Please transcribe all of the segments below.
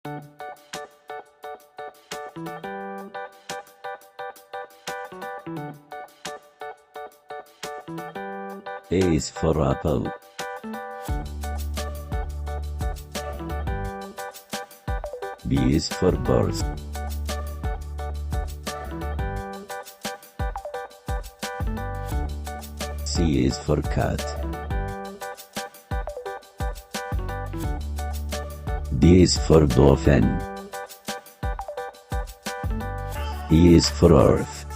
A is for apple. B is for bird. C is for cat. D is for dolphin. E is for earth.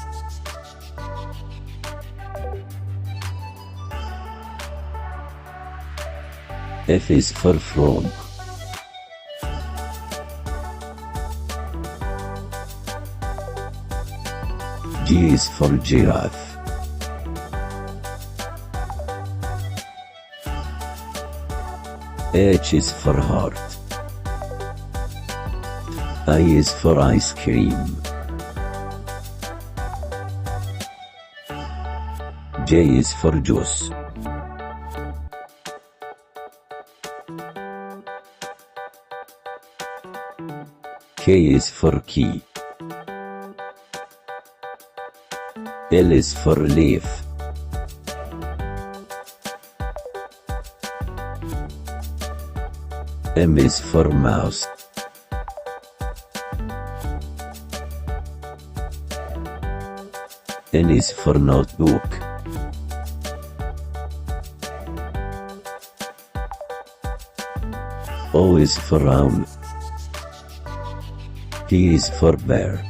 F is for frog. G is for giraffe. H is for heart. I is for ice cream. J is for juice. K is for key. L is for leaf. M is for mouse. N is for notebook. O is for owl. P is for bear.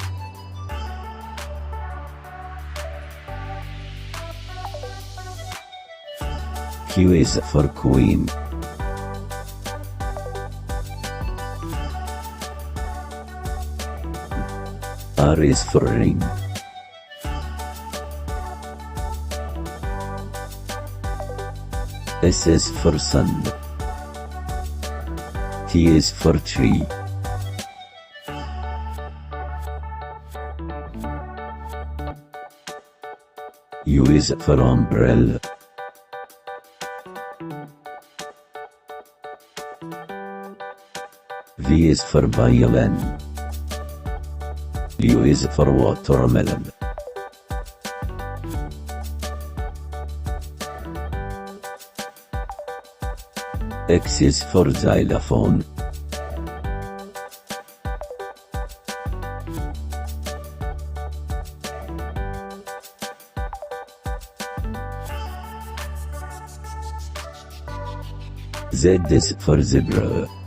Q is for queen. R is for ring. S is for sun. T is for tree. U is for umbrella. V is for violin. U is for watermelon. X is for xylophone. Z is for zebra.